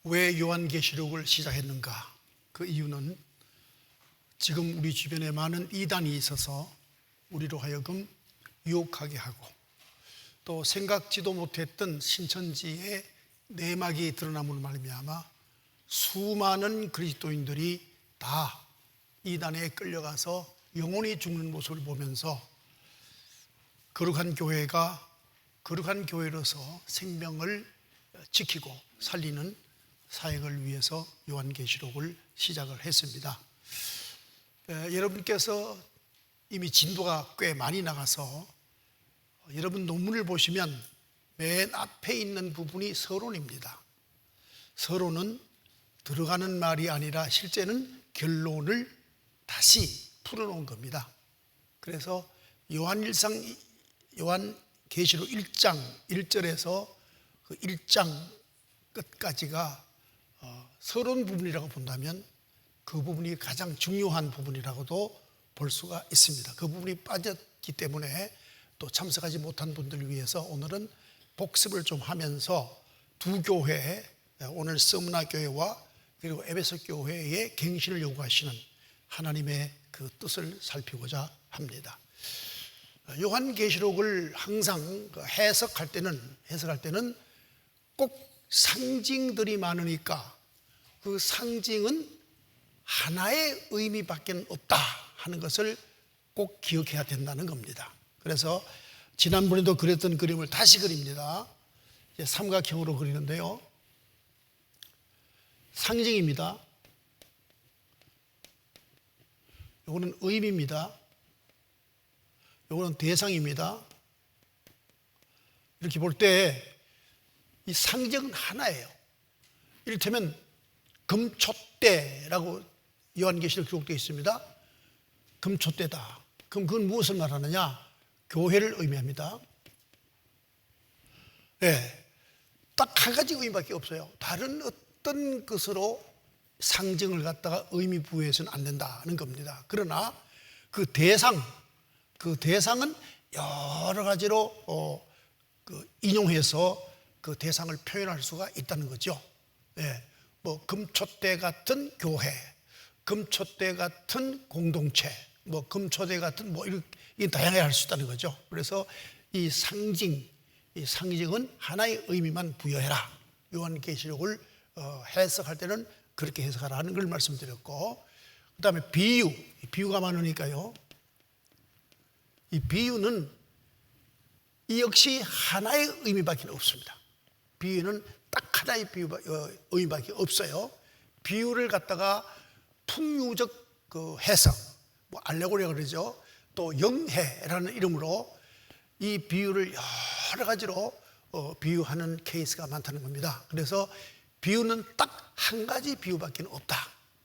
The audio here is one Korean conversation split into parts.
왜 요한계시록을 시작했는가? 그 이유는 지금 우리 주변에 많은 이단이 있어서 우리로 하여금 유혹하게 하고 또 생각지도 못했던 신천지의 내막이 드러남으로 말미암아 수많은 그리스도인들이 다 이단에 끌려가서 영혼이 죽는 모습을 보면서 거룩한 교회가 거룩한 교회로서 생명을 지키고 살리는 사역을 위해서 요한계시록을 시작을 했습니다. 여러분께서 이미 진도가 꽤 많이 나가서 여러분 논문을 보시면 맨 앞에 있는 부분이 서론입니다. 서론은 들어가는 말이 아니라 실제는 결론을 다시 풀어놓은 겁니다. 그래서 요한계시록 1장 1절에서 그 1장 끝까지가 서론 부분이라고 본다면 그 부분이 가장 중요한 부분이라고도 볼 수가 있습니다. 그 부분이 빠졌기 때문에 또 참석하지 못한 분들을 위해서 오늘은 복습을 좀 하면서 두 교회, 오늘 스무나 교회와 그리고 에베소 교회의 갱신을 요구하시는 하나님의 그 뜻을 살피고자 합니다. 요한계시록을 항상 해석할 때는 꼭 상징들이 많으니까 그 상징은 하나의 의미밖에 없다 하는 것을 꼭 기억해야 된다는 겁니다. 그래서 지난번에도 그렸던 그림을 다시 그립니다. 삼각형으로 그리는데요, 상징입니다. 이거는 의미입니다. 이거는 대상입니다. 이렇게 볼 때 이 상징은 하나예요. 이를테면 금촛대라고 요한계시록 기록되어 있습니다. 금촛대다. 그럼 그건 무엇을 말하느냐? 교회를 의미합니다. 딱 한 가지 의미밖에 없어요. 다른 어떤 것으로 상징을 갖다가 의미 부여해서는 안 된다는 겁니다. 그러나 그 대상은 여러 가지로 인용해서 그 대상을 표현할 수가 있다는 거죠. 뭐 금촛대 같은 교회, 금촛대 같은 공동체, 뭐 금촛대 같은 뭐 이렇게 다양하게 할 수 있다는 거죠. 그래서 이 상징은 하나의 의미만 부여해라. 요한계시록을 해석할 때는 그렇게 해석하라는 걸 말씀드렸고, 그 다음에 비유가 많으니까요. 이 비유는 이 역시 하나의 의미밖에 없습니다. 비유는 딱 하나의 의미밖에 없어요. 비유를 갖다가 풍유적 그 해석, 뭐 알레고리라 그러죠. 또 영해라는 이름으로 이 비유를 여러 가지로 비유하는 케이스가 많다는 겁니다. 그래서 비유는 딱 한 가지 비유밖에 없다.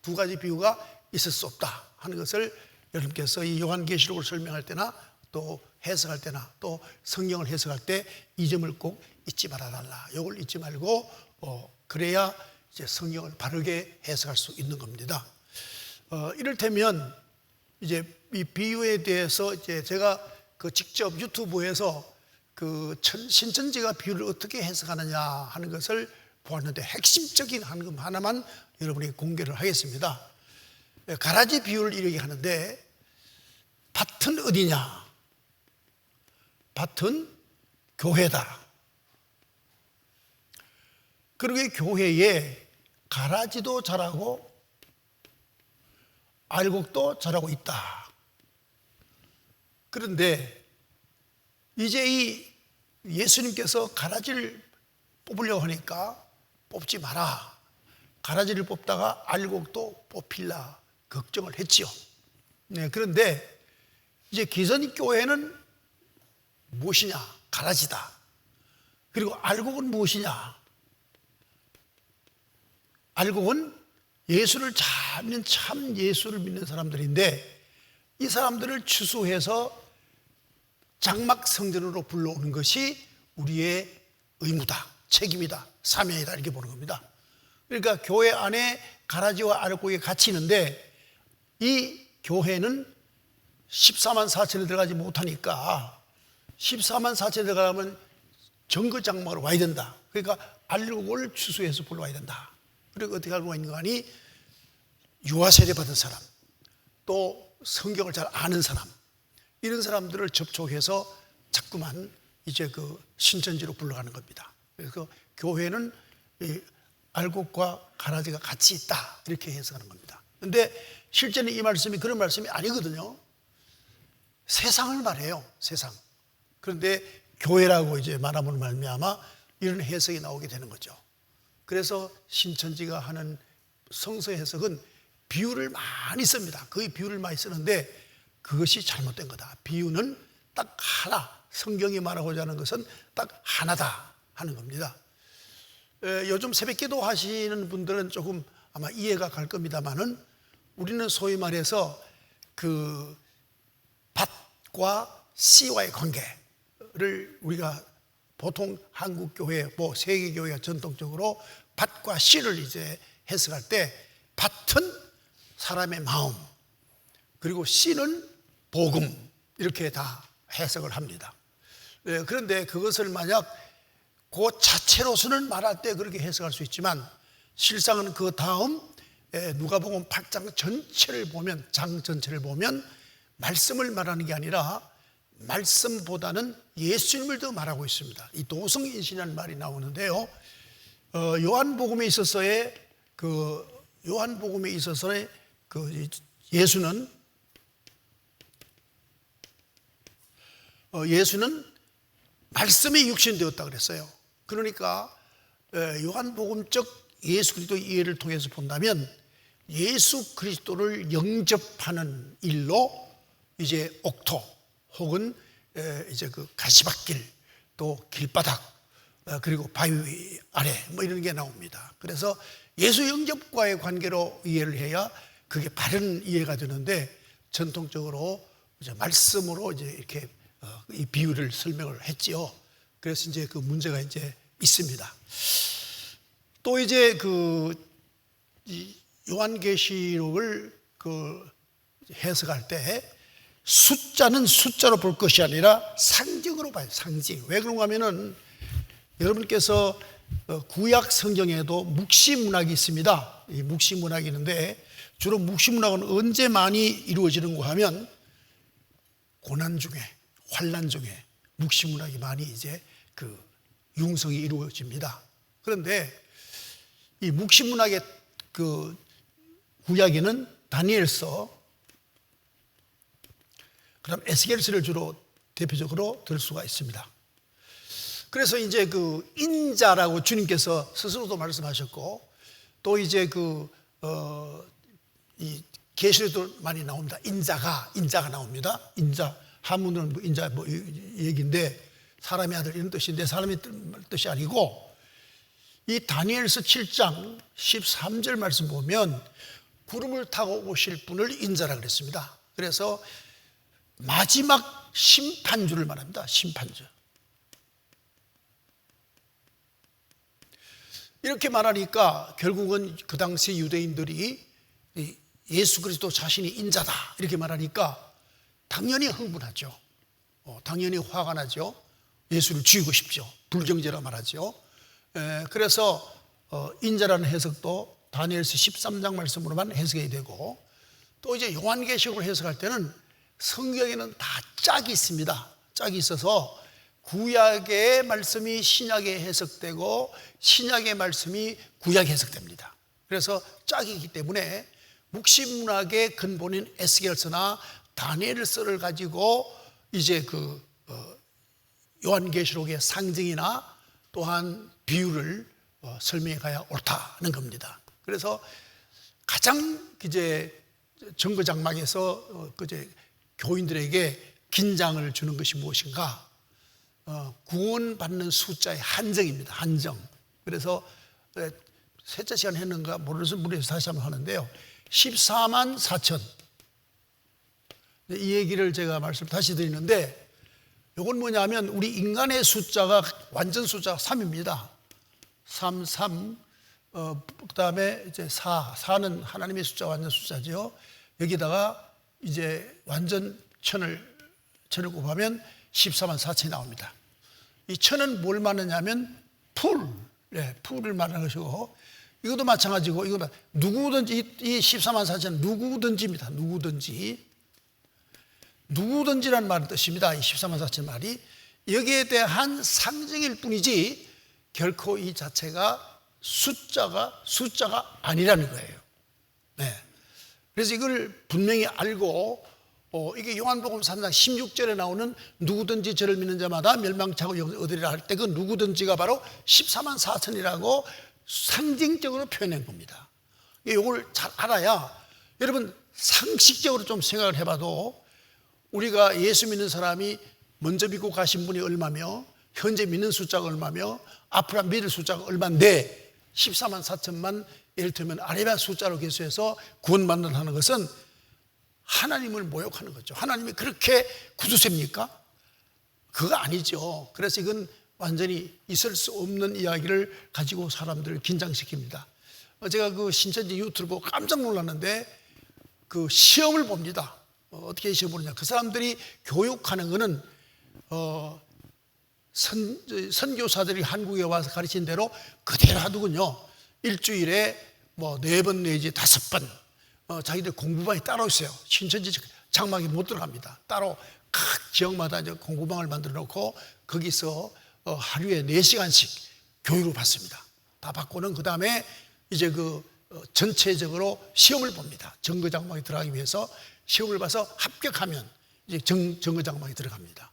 두 가지 비유가 있을 수 없다 하는 것을 여러분께서 이 요한계시록을 설명할 때나 또 해석할 때나 또 성경을 해석할 때 이 점을 꼭 잊지 말아달라. 이걸 잊지 말고 그래야 이제 성경을 바르게 해석할 수 있는 겁니다. 이를테면 이제 이 비유에 대해서 이제 제가 그 직접 유튜브에서 그 신천지가 비유를 어떻게 해석하느냐 하는 것을 보았는데 핵심적인 한 하나만 여러분이 공개를 하겠습니다. 가라지 비유를 이렇게 하는데, 밭은 어디냐? 밭은 교회다. 그러게 교회에 가라지도 자라고 알곡도 자라고 있다. 그런데 이제 이 예수님께서 가라지를 뽑으려고 하니까 뽑지 마라. 가라지를 뽑다가 알곡도 뽑힐라 걱정을 했지요. 그런데 이제 기선이 교회는 무엇이냐? 가라지다. 그리고 알곡은 무엇이냐? 알곡은 예수를 참 예수를 믿는 사람들인데, 이 사람들을 추수해서 장막 성전으로 불러오는 것이 우리의 의무다, 책임이다, 사명이다, 이렇게 보는 겁니다. 그러니까 교회 안에 가라지와 알곡이 같이 있는데, 이 교회는 14만 4천에 들어가지 못하니까 14만 4천에 들어가면 정거장막으로 와야 된다. 그러니까 알곡을 추수해서 불러와야 된다. 그리고 어떻게 알고 있는가 하니 유아 세례 받은 사람, 또 성경을 잘 아는 사람, 이런 사람들을 접촉해서 자꾸만 이제 그 신천지로 불러가는 겁니다. 그래서 교회는 이 알곡과 가라지가 같이 있다, 이렇게 해석하는 겁니다. 그런데 실제는 이 말씀이 그런 말씀이 아니거든요. 세상을 말해요, 세상. 그런데 교회라고 이제 말함으로 말미암아 이런 해석이 나오게 되는 거죠. 그래서 신천지가 하는 성서 해석은 비유를 많이 씁니다. 거의 비유를 많이 쓰는데 그것이 잘못된 거다. 비유는 딱 하나, 성경이 말하고자 하는 것은 딱 하나다 하는 겁니다. 요즘 새벽기도 하시는 분들은 조금 아마 이해가 갈 겁니다만은 우리는 소위 말해서 그 밭과 씨와의 관계를 우리가 보통 한국 교회, 뭐 세계 교회가 전통적으로 밭과 씨를 이제 해석할 때 밭은 사람의 마음, 그리고 씨는 복음, 이렇게 다 해석을 합니다. 그런데 그것을 만약 그 자체로서는 말할 때 그렇게 해석할 수 있지만 실상은 그 다음 누가복음 8장 전체를 보면, 장 전체를 보면 말씀을 말하는 게 아니라 말씀보다는 예수님을 더 말하고 있습니다. 이 도성인신이라는 말이 나오는데요. 요한복음에 있어서의 그 예수는 말씀이 육신되었다 그랬어요. 그러니까 요한복음적 예수 그리스도의 이해를 통해서 본다면 예수 그리스도를 영접하는 일로 이제 옥토 혹은 이제 그 가시밭길, 또 길바닥, 그리고 바위 아래 뭐 이런 게 나옵니다. 그래서 예수 영접과의 관계로 이해를 해야 그게 바른 이해가 되는데 전통적으로 이제 말씀으로 이제 이렇게 이 비유를 설명을 했지요. 그래서 이제 그 문제가 이제 있습니다. 또 이제 이 요한계시록을 해석할 때 숫자는 숫자로 볼 것이 아니라 상징으로 봐요. 상징. 왜 그런가 하면은 여러분께서 구약 성경에도 묵시문학이 있습니다. 이 묵시문학이 있는데 주로 묵시문학은 언제 많이 이루어지는가 하면 고난 중에, 환난 중에 묵시문학이 많이 이제 융성이 이루어집니다. 그런데 이 묵시문학의 구약에는 다니엘서, 그다음 에스겔서를 주로 대표적으로 들 수가 있습니다. 그래서 이제 인자라고 주님께서 스스로도 말씀하셨고, 또 이제 이 계시록도 많이 나옵니다. 인자가 나옵니다. 인자, 한문으로는 인자 얘기인데 사람의 아들 이런 뜻인데 사람의 뜻이 아니고, 이 다니엘서 7장 13절 말씀 보면 구름을 타고 오실 분을 인자라 그랬습니다. 그래서 마지막 심판주를 말합니다. 심판주. 이렇게 말하니까 결국은 그 당시 유대인들이 예수 그리스도 자신이 인자다 이렇게 말하니까 당연히 흥분하죠. 당연히 화가 나죠. 예수를 죽이고 싶죠. 불경제라 말하죠. 그래서 인자라는 해석도 다니엘서 13장 말씀으로만 해석이 되고, 또 이제 요한계시록을 해석할 때는 성경에는 다 짝이 있습니다. 짝이 있어서 구약의 말씀이 신약에 해석되고 신약의 말씀이 구약에 해석됩니다. 그래서 짝이 있기 때문에 묵시문학의 근본인 에스겔서나 다니엘서를 가지고 이제 요한계시록의 상징이나 또한 비유를 설명해 가야 옳다는 겁니다. 그래서 가장 이제 정거장막에서 교인들에게 긴장을 주는 것이 무엇인가? 구원받는 숫자의 한정입니다. 한정. 그래서 셋째 시간 했는가 모르는 분에서 다시 한번 하는데요. 14만 4천. 이 얘기를 제가 말씀 다시 드리는데, 이건 뭐냐면 우리 인간의 숫자가 완전 숫자가 3입니다. 3, 그다음에 이제 4는 하나님의 숫자, 완전 숫자죠. 여기다가 이제 완전 천을 곱하면 14만 4천이 나옵니다. 이 천은 뭘 말하냐면 풀을 말하는 것이고, 이것도 마찬가지고, 이거 누구든지, 이 14만 4천 누구든지입니다. 누구든지라는 말의 뜻입니다. 이 14만 4천 말이 여기에 대한 상징일 뿐이지 결코 이 자체가 숫자가 아니라는 거예요. 네. 그래서 이걸 분명히 알고, 이게 요한복음 3장 16절에 나오는 누구든지 저를 믿는 자마다 멸망치 않고 얻으리라 할 때 그 누구든지가 바로 14만 4천이라고 상징적으로 표현한 겁니다. 이걸 잘 알아야, 여러분 상식적으로 좀 생각을 해봐도 우리가 예수 믿는 사람이 먼저 믿고 가신 분이 얼마며 현재 믿는 숫자가 얼마며 앞으로 믿을 숫자가 얼마인데 14만 4천만 예를 들면 아레비아 숫자로 계수해서 구원받는다는 것은 하나님을 모욕하는 거죠. 하나님이 그렇게 구두쇠입니까? 그거 아니죠. 그래서 이건 완전히 있을 수 없는 이야기를 가지고 사람들을 긴장시킵니다. 제가 그 신천지 유튜브 보고 깜짝 놀랐는데 그 시험을 봅니다. 어떻게 시험 보느냐. 그 사람들이 교육하는 거는 선교사들이 한국에 와서 가르친 대로 그대로 하더군요. 일주일에 뭐 4번 내지 5번 자기들 공부방이 따로 있어요. 신천지 장막에 못 들어갑니다. 따로 각 지역마다 이제 공부방을 만들어 놓고 거기서 하루에 4시간씩 교육을 받습니다. 다 받고는 그 다음에 이제 그 전체적으로 시험을 봅니다. 정거장막에 들어가기 위해서 시험을 봐서 합격하면 이제 정거장막에 들어갑니다.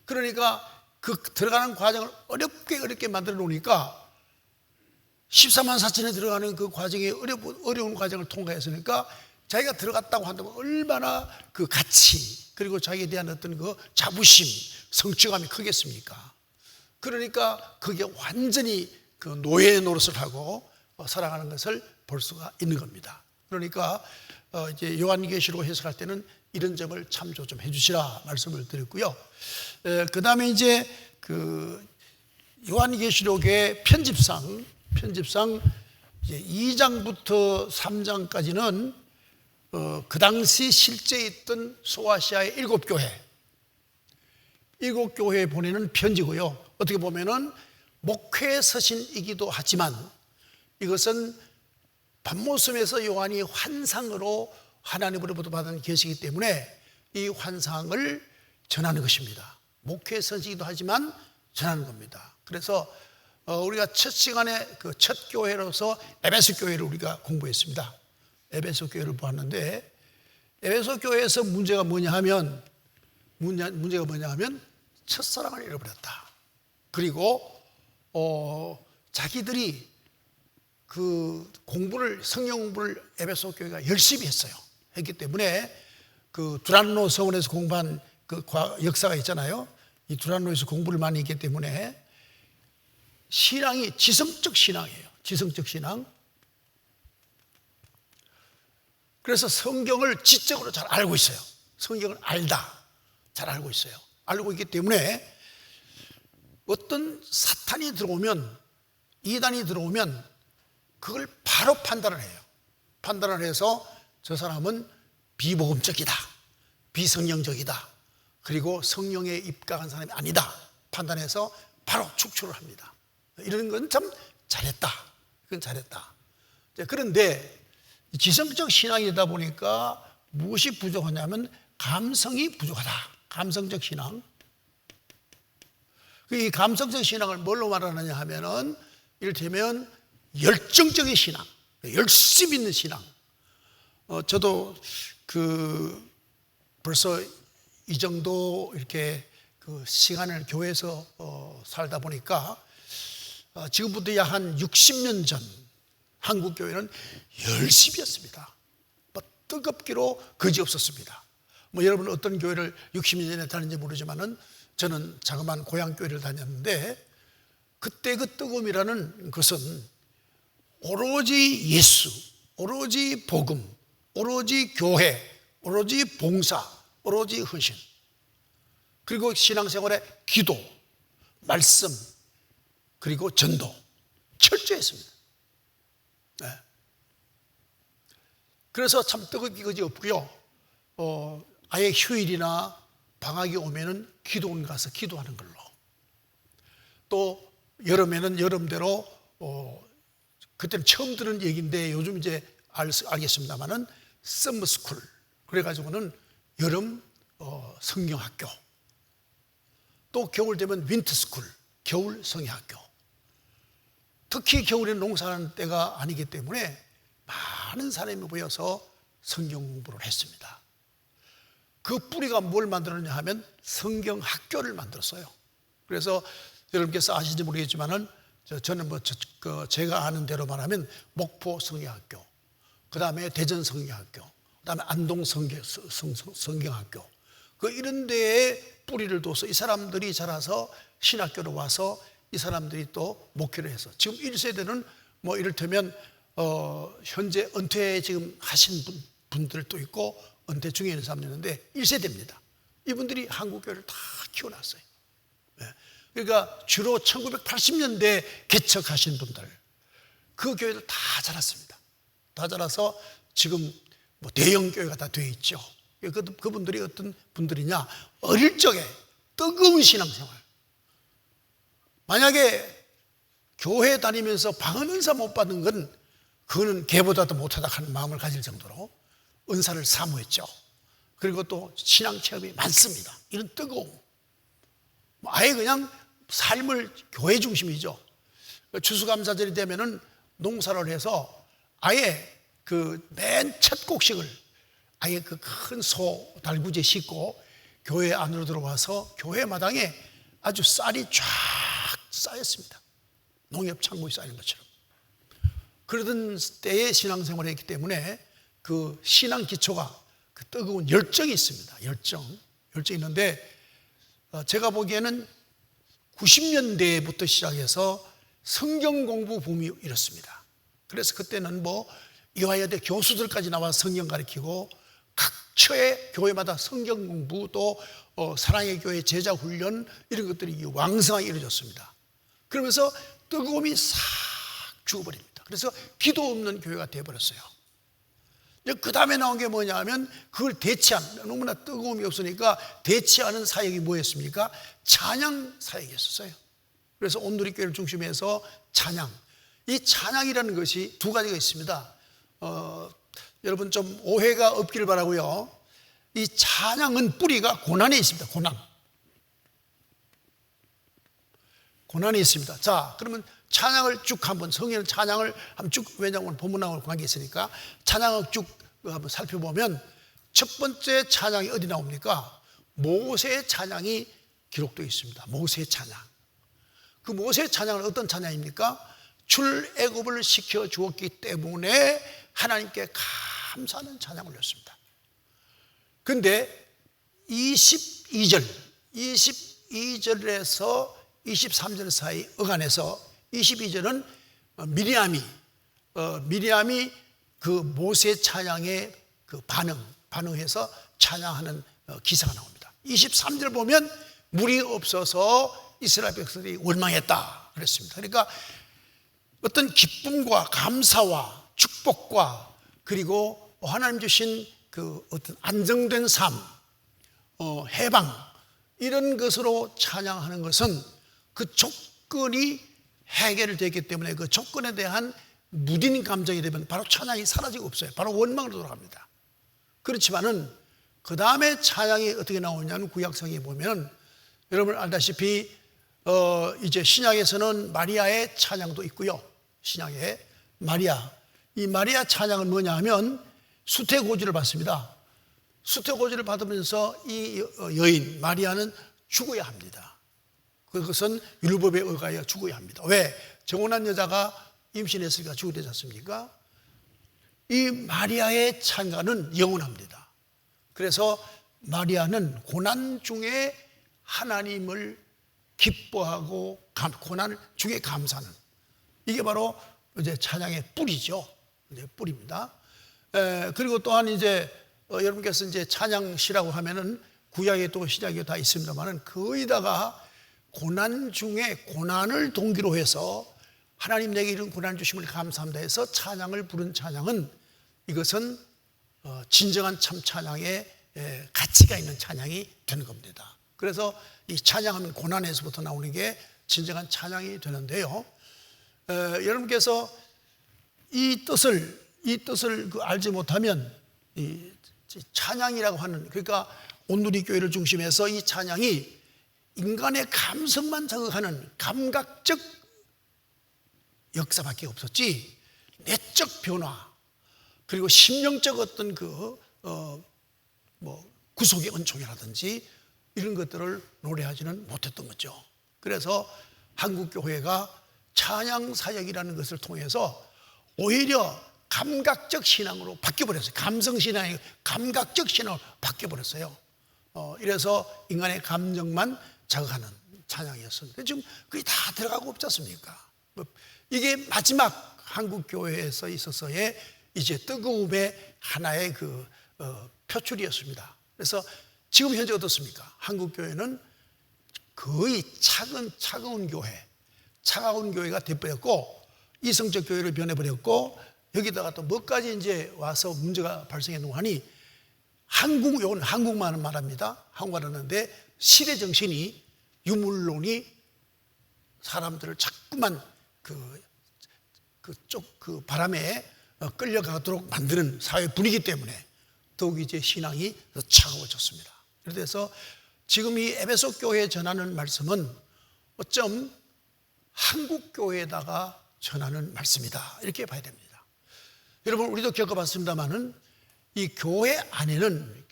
그러니까 그 들어가는 과정을 어렵게 만들어 놓으니까 14만 4천에 들어가는 그 과정이 어려운 과정을 통과했으니까 자기가 들어갔다고 한다면 얼마나 그 가치 그리고 자기에 대한 어떤 그 자부심, 성취감이 크겠습니까? 그러니까 그게 완전히 그 노예 노릇을 하고 살아가는 것을 볼 수가 있는 겁니다. 그러니까 이제 요한계시록 해석할 때는 이런 점을 참조 좀 해주시라 말씀을 드렸고요. 그 다음에 이제 그 요한계시록의 편집상 이제 2장부터 3장까지는 그 당시 실제 있던 소아시아의 7교회에 보내는 편지고요. 어떻게 보면은 목회 서신이기도 하지만 이것은 밤모섬에서 요한이 환상으로 하나님으로부터 받은 계시이기 때문에 이 환상을 전하는 것입니다. 목회 서신이기도 하지만 전하는 겁니다. 그래서 우리가 첫 시간에 그 첫 교회로서 에베소 교회를 우리가 공부했습니다. 에베소 교회를 보았는데 에베소 교회에서 문제가 뭐냐 하면 첫사랑을 잃어버렸다. 그리고 자기들이 그 성경 공부를 에베소 교회가 열심히 했기 때문에 그 두란노 성원에서 공부한 그 역사가 있잖아요. 이 두란노에서 공부를 많이 했기 때문에 신앙이 지성적 신앙이에요. 지성적 신앙. 그래서 성경을 지적으로 잘 알고 있어요. 성경을 잘 알고 있어요. 알고 있기 때문에 어떤 사탄이 들어오면, 이단이 들어오면 그걸 바로 판단을 해요. 판단을 해서 저 사람은 비복음적이다, 비성령적이다, 그리고 성령에 입각한 사람이 아니다 판단해서 바로 축출을 합니다. 이런 건 참 잘했다. 그건 잘했다. 그런데 지성적 신앙이다 보니까 무엇이 부족하냐면 감성이 부족하다. 감성적 신앙. 이 감성적 신앙을 뭘로 말하느냐 하면은 이를테면 열정적인 신앙, 열심히 있는 신앙. 저도 벌써 이 정도 이렇게 그 시간을 교회에서 살다 보니까 지금부터 약 한 60년 전 한국 교회는 열심히 했습니다. 뜨겁기로 거지없었습니다. 여러분 어떤 교회를 60년 전에 다녔는지 모르지만은 저는 자그마한 고향 교회를 다녔는데 그때 그 뜨거움이라는 것은 오로지 예수, 오로지 복음, 오로지 교회, 오로지 봉사, 오로지 헌신, 그리고 신앙생활의 기도, 말씀, 그리고 전도 철저했습니다. 네. 그래서 참 뜨겁기 그지없고요. 아예 휴일이나 방학이 오면은 기도원 가서 기도하는 걸로. 또 여름에는 여름대로 그때는 처음 들은 얘기인데 요즘 이제 알겠습니다만은 썸머스쿨, 그래가지고는 여름 성경학교, 또 겨울 되면 윈터스쿨, 겨울 성경학교. 특히 겨울에는 농사하는 때가 아니기 때문에 많은 사람이 모여서 성경 공부를 했습니다. 그 뿌리가 뭘 만들었냐 하면 성경학교를 만들었어요. 그래서 여러분께서 아시는지 모르겠지만은 저는 제가 아는 대로 말하면 목포 성경학교, 그 다음에 대전 성경학교, 그 다음에 안동 성경학교, 이런 데에 뿌리를 둬서 이 사람들이 자라서 신학교로 와서 이 사람들이 또 목회를 해서 지금 1세대는 뭐 이를테면 현재 은퇴 지금 하신 분들도 있고 은퇴 중에 있는 사람도 있는데 1세대입니다. 이분들이 한국교회를 다 키워놨어요. 그러니까 주로 1980년대 개척하신 분들, 그 교회들 다 자랐습니다. 다 자라서 지금 뭐 대형 교회가 다 되어 있죠. 그분들이 어떤 분들이냐, 어릴 적에 뜨거운 신앙생활. 만약에 교회 다니면서 방언 은사 못 받는 건 그거는 개보다도 못하다 하는 마음을 가질 정도로 은사를 사모했죠. 그리고 또 신앙 체험이 많습니다. 이런 뜨거움, 아예 그냥 삶을 교회 중심이죠. 추수감사절이 되면은 농사를 해서 아예 그 맨 첫 곡식을 아예 그 큰 소 달구지에 싣고 교회 안으로 들어와서 교회 마당에 아주 쌀이 쫙 쌓였습니다. 농협 창고에 쌓이는 것처럼. 그러던 때에 신앙생활을 했기 때문에 그 신앙 기초가 그 뜨거운 열정이 있습니다. 열정이 있는데 제가 보기에는 90년대부터 시작해서 성경 공부 붐이 일었습니다. 그래서 그때는 뭐 이화여대 교수들까지 나와서 성경 가르치고 각처의 교회마다 성경 공부, 또 사랑의 교회 제자 훈련, 이런 것들이 왕성하게 이루어졌습니다. 그러면서 뜨거움이 싹 죽어버립니다. 그래서 기도 없는 교회가 되어버렸어요. 그 다음에 나온 게 뭐냐 하면 그걸 대체한, 너무나 뜨거움이 없으니까 대체하는 사역이 뭐였습니까? 찬양 사역이었어요. 그래서 온누리교회를 중심해서 찬양, 이 찬양이라는 것이 두 가지가 있습니다. 여러분 좀 오해가 없기를 바라고요. 이 찬양은 뿌리가 고난에 있습니다. 고난이 있습니다. 자, 그러면 찬양을 쭉 한번, 성경은 찬양을 한번 쭉, 왜냐하면 본문하고 관계 있으니까 찬양을 쭉 한번 살펴보면 첫 번째 찬양이 어디 나옵니까? 모세의 찬양이 기록되어 있습니다. 모세의 찬양. 그 모세의 찬양은 어떤 찬양입니까? 출애굽을 시켜 주었기 때문에 하나님께 감사하는 찬양을 올렸습니다. 그런데 22절에서 23절 사이 어간에서 22절은 미리암이 그 모세 찬양에 그 반응해서 찬양하는 기사가 나옵니다. 23절 보면 물이 없어서 이스라엘 백성들이 원망했다 그랬습니다. 그러니까 어떤 기쁨과 감사와 축복과 그리고 하나님 주신 그 어떤 안정된 삶, 해방, 이런 것으로 찬양하는 것은 그 조건이 해결되기 때문에 그 조건에 대한 무딘 감정이 되면 바로 찬양이 사라지고 없어요. 바로 원망으로 돌아갑니다. 그렇지만은 그 다음에 찬양이 어떻게 나오냐면 구약성에 보면 여러분 알다시피 이제 신약에서는 마리아의 찬양도 있고요. 신약에 이 마리아 찬양은 뭐냐 하면 수태고지를 받습니다. 수태고지를 받으면서 이 여인 마리아는 죽어야 합니다. 그것은 율법에 의하여 죽어야 합니다. 왜? 정혼한 여자가 임신했으니까 죽어야 되지 않습니까? 이 마리아의 찬가는 영원합니다. 그래서 마리아는 고난 중에 하나님을 기뻐하고 고난 중에 감사하는, 이게 바로 이제 찬양의 뿌리죠. 이제 뿌리입니다. 그리고 또한 이제 여러분께서 이제 찬양시라고 하면은 구약에 또 신약에 다 있습니다만은 거의 다가 고난 중에 고난을 동기로 해서 하나님 내게 이런 고난 주심을 감사합니다 해서 찬양을 부른 찬양은, 이것은 진정한 참 찬양의 가치가 있는 찬양이 되는 겁니다. 그래서 이 찬양하면 고난에서부터 나오는 게 진정한 찬양이 되는데요. 여러분께서 이 뜻을 알지 못하면 이 찬양이라고 하는, 그러니까 온누리 교회를 중심해서 이 찬양이 인간의 감성만 자극하는 감각적 역사밖에 없었지, 내적 변화 그리고 심령적 어떤 구속의 은총이라든지 이런 것들을 노래하지는 못했던 거죠. 그래서 한국 교회가 찬양 사역이라는 것을 통해서 오히려 감각적 신앙으로 바뀌어버렸어요. 감성 신앙이 감각적 신앙으로 바뀌어버렸어요. 이래서 인간의 감정만 자극하는 찬양이었습니다. 지금 그게 다 들어가고 없지 않습니까? 이게 마지막 한국 교회에서 있어서의 이제 뜨거움의 하나의 표출이었습니다. 그래서 지금 현재 어떻습니까? 한국 교회는 거의 차가운 교회가 돼버렸고, 이성적 교회를 변해버렸고, 여기다가 또 뭐까지 이제 와서 문제가 발생했는가 하니, 이건 한국만 말합니다. 한국말 하는데, 시대 정신이, 유물론이 사람들을 자꾸만 그 바람에 끌려가도록 만드는 사회 분위기 때문에 더욱 이제 신앙이 더 차가워졌습니다. 그래서 지금 이 에베소 교회에 전하는 말씀은 어쩜 한국 교회에다가 전하는 말씀이다, 이렇게 봐야 됩니다. 여러분, 우리도 겪어봤습니다만은 이 교회 안에는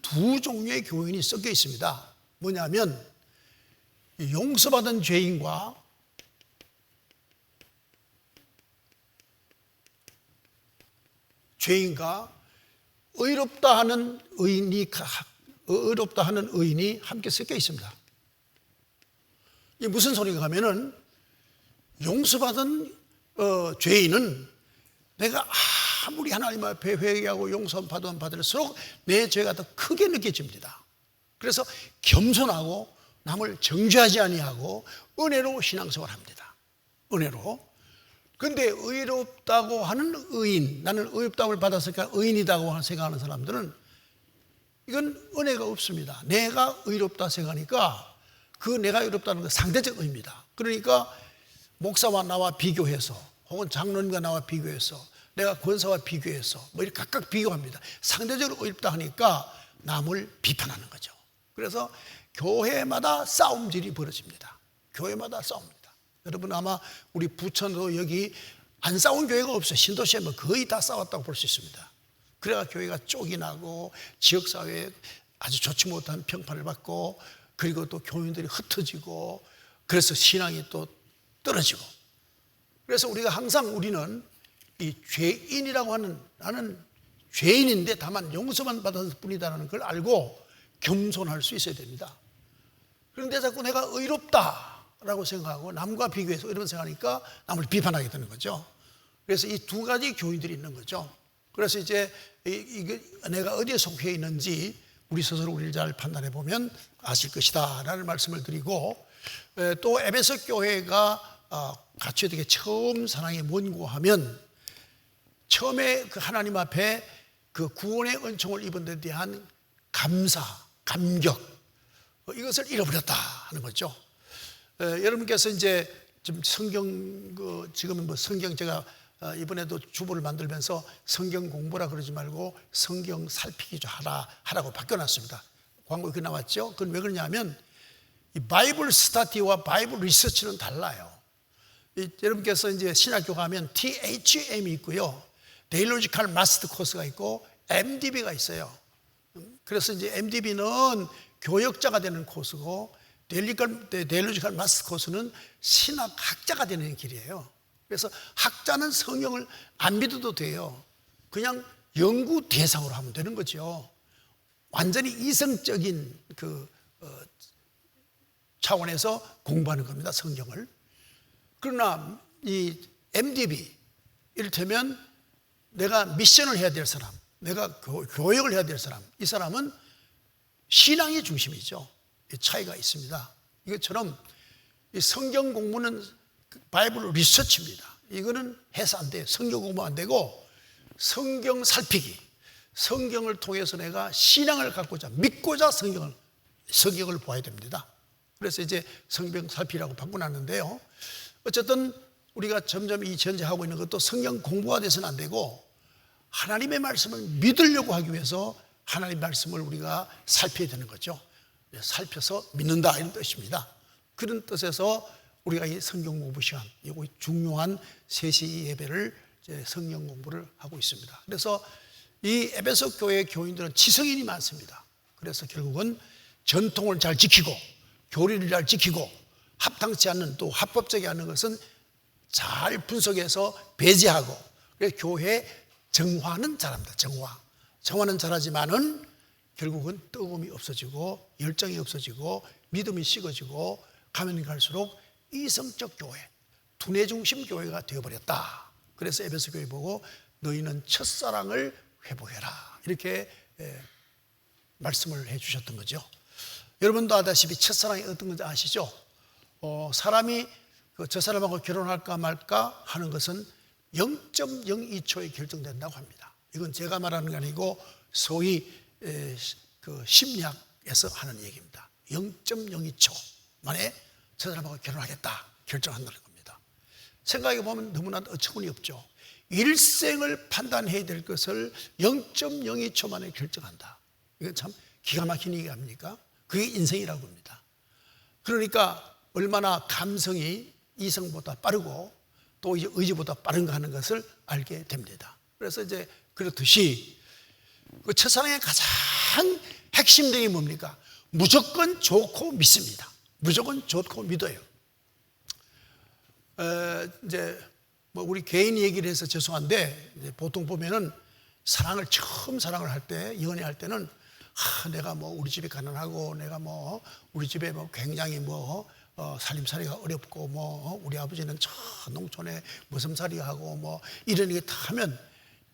두 종류의 교인이 섞여 있습니다. 뭐냐면 용서받은 죄인과 의롭다 하는 의인이 함께 섞여 있습니다. 이게 무슨 소리가 하면은, 용서받은 죄인은 내가 아무리 하나님 앞에 회개하고 용서받을수록 내 죄가 더 크게 느껴집니다. 그래서 겸손하고 남을 정죄하지 아니하고 은혜로 신앙생활을 합니다. 은혜로. 그런데 의롭다고 하는 의인, 나는 의롭다고 받았으니까 의인이라고 생각하는 사람들은 이건 은혜가 없습니다. 내가 의롭다 생각하니까 내가 의롭다는 건 상대적 의입니다. 그러니까 목사와 나와 비교해서, 혹은 장로님과 나와 비교해서, 내가 권사와 비교해서 이렇게 각각 비교합니다. 상대적으로 의롭다 하니까 남을 비판하는 거죠. 그래서 교회마다 싸움질이 벌어집니다. 교회마다 싸웁니다. 여러분, 아마 우리 부천도 여기 안 싸운 교회가 없어요. 신도시에 거의 다 싸웠다고 볼 수 있습니다. 그래야 교회가 쪽이 나고 지역사회에 아주 좋지 못한 평판을 받고, 그리고 또 교인들이 흩어지고, 그래서 신앙이 또 떨어지고. 그래서 우리는 이 죄인이라고 하는, 나는 죄인인데 다만 용서만 받았을 뿐이다라는 걸 알고 겸손할 수 있어야 됩니다. 그런데 자꾸 내가 의롭다라고 생각하고 남과 비교해서 이런 생각하니까 남을 비판하게 되는 거죠. 그래서 이 두 가지 교인들이 있는 거죠. 그래서 이제 내가 어디에 속해 있는지 우리 스스로 우리를 잘 판단해 보면 아실 것이다 라는 말씀을 드리고, 또 에베소 교회가 갖춰야 되게 처음 사랑에 뭔고 하면, 처음에 하나님 앞에 구원의 은총을 입은 데 대한 감사, 감격, 이것을 잃어버렸다 하는 거죠. 여러분께서 이제 지금 지금은 성경 제가 이번에도 주보를 만들면서 성경 공부라 그러지 말고 성경 살피기 좀 하라고 바뀌어놨습니다. 광고 이렇게 나왔죠. 그건 왜 그러냐면, 이 바이블 스터디와 바이블 리서치는 달라요. 여러분께서 이제 신학교 가면 THM이 있고요, 데일로지컬 마스터 코스가 있고 MDB가 있어요. 그래서 이제 MDB는 교역자가 되는 코스고, 데일로지컬 마스터 코스는 신학학자가 되는 길이에요. 그래서 학자는 성경을 안 믿어도 돼요. 그냥 연구 대상으로 하면 되는 거죠. 완전히 이성적인 차원에서 공부하는 겁니다, 성경을. 그러나 이 MDB, 이를테면 내가 미션을 해야 될 사람, 내가 교역을 해야 될 사람, 이 사람은 신앙이 중심이죠. 차이가 있습니다. 이것처럼 이 성경 공부는 바이블 리서치입니다. 이거는 해서 안 돼요. 성경 공부 안 되고, 성경 살피기, 성경을 통해서 내가 신앙을 갖고자, 믿고자 성경을 보아야 됩니다. 그래서 이제 성경 살피라고 바꿔놨는데요. 어쨌든 우리가 점점 이 전제하고 있는 것도 성경 공부가 돼서는 안 되고 하나님의 말씀을 믿으려고 하기 위해서 하나님의 말씀을 우리가 살펴야 되는 거죠. 살펴서 믿는다 이런 뜻입니다. 그런 뜻에서 우리가 이 성경 공부 시간, 이 중요한 3시 예배를 성경 공부를 하고 있습니다. 그래서 이 에베소 교회 교인들은 지성인이 많습니다. 그래서 결국은 전통을 잘 지키고 교리를 잘 지키고 합당치 않는 또 합법적이 않는 것은 잘 분석해서 배제하고 그래서 교회 정화는 잘합니다. 정화는 잘하지만은 결국은 뜨거움이 없어지고 열정이 없어지고 믿음이 식어지고 가면 갈수록 이성적 교회, 두뇌 중심 교회가 되어버렸다. 그래서 에베소 교회 보고 너희는 첫사랑을 회복해라 이렇게 말씀을 해주셨던 거죠. 여러분도 아다시피 첫사랑이 어떤 건지 아시죠? 사람이 저 사람하고 결혼할까 말까 하는 것은 0.02초에 결정된다고 합니다. 이건 제가 말하는 게 아니고 소위 그 심리학에서 하는 얘기입니다. 0.02초 만에 저 사람하고 결혼하겠다 결정한다는 겁니다. 생각해 보면 너무나 어처구니 없죠. 일생을 판단해야 될 것을 0.02초 만에 결정한다. 이건 참 기가 막힌 얘기 아닙니까? 그게 인생이라고 합니다. 그러니까 얼마나 감성이 이성보다 빠르고 또 이제 의지보다 빠른가 하는 것을 알게 됩니다. 그래서 이제 그렇듯이 그 첫사랑의 가장 핵심적인 뭡니까? 무조건 좋고 믿습니다. 무조건 좋고 믿어요. 이제 뭐 우리 개인 얘기를 해서 죄송한데 이제 보통 보면은 처음 사랑을 할 때, 연애할 때는 내가 뭐 우리 집이 가난하고 내가 뭐 우리 집에 뭐 굉장히 뭐 살림살이가 어렵고 뭐 우리 아버지는 저 농촌에 머슴살이하고 뭐 이런 얘기 다 하면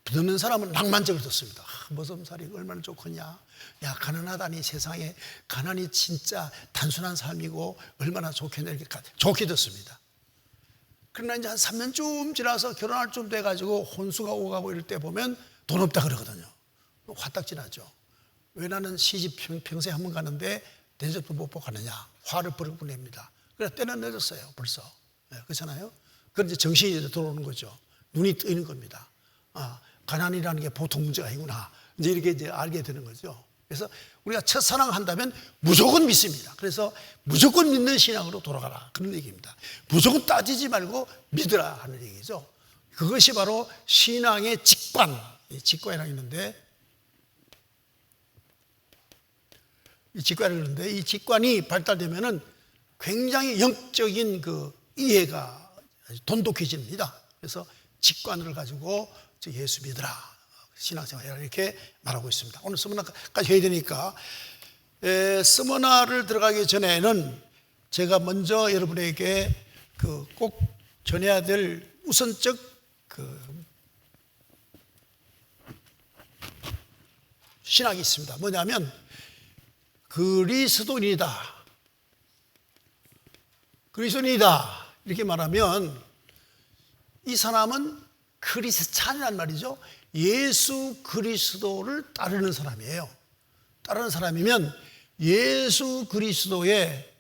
듣는 사람은 낭만적으로 듣습니다. 머슴살이 얼마나 좋겠냐. 야, 가난하다니 세상에 가난이 진짜 단순한 삶이고 얼마나 좋겠냐 이렇게 좋게 듣습니다. 그러나 이제 한 3년쯤 지나서 결혼할 쯤 돼가지고 혼수가 오가고 이럴 때 보면 돈 없다 그러거든요. 화딱지 나죠. 왜 나는 시집 평생 한 번 가는데 대접도 못 보고 가느냐. 화를 버럭 냅니다. 그래서 때는 늦었어요 벌써. 네, 그렇잖아요. 그런데 이제 정신이 들어오는 거죠. 눈이 뜨이는 겁니다. 가난이라는 게 보통 문제가 아니구나. 이제 이렇게 이제 알게 되는 거죠. 그래서 우리가 첫사랑 한다면 무조건 믿습니다. 그래서 무조건 믿는 신앙으로 돌아가라. 그런 얘기입니다. 무조건 따지지 말고 믿으라 하는 얘기죠. 그것이 바로 신앙의 직관. 직관이라고 있는데 이 직관이 발달되면은 굉장히 영적인 그 이해가 돈독해집니다. 그래서 직관을 가지고 예수 믿으라, 신앙생활 해라 이렇게 말하고 있습니다. 오늘 서머나까지 해야 되니까 서머나를 들어가기 전에는 제가 먼저 여러분에게 꼭 전해야 될 우선적 신학이 있습니다. 뭐냐면 그리스도인이다 이렇게 말하면 이 사람은 크리스찬이란 말이죠. 예수 그리스도를 따르는 사람이에요. 따르는 사람이면 예수 그리스도의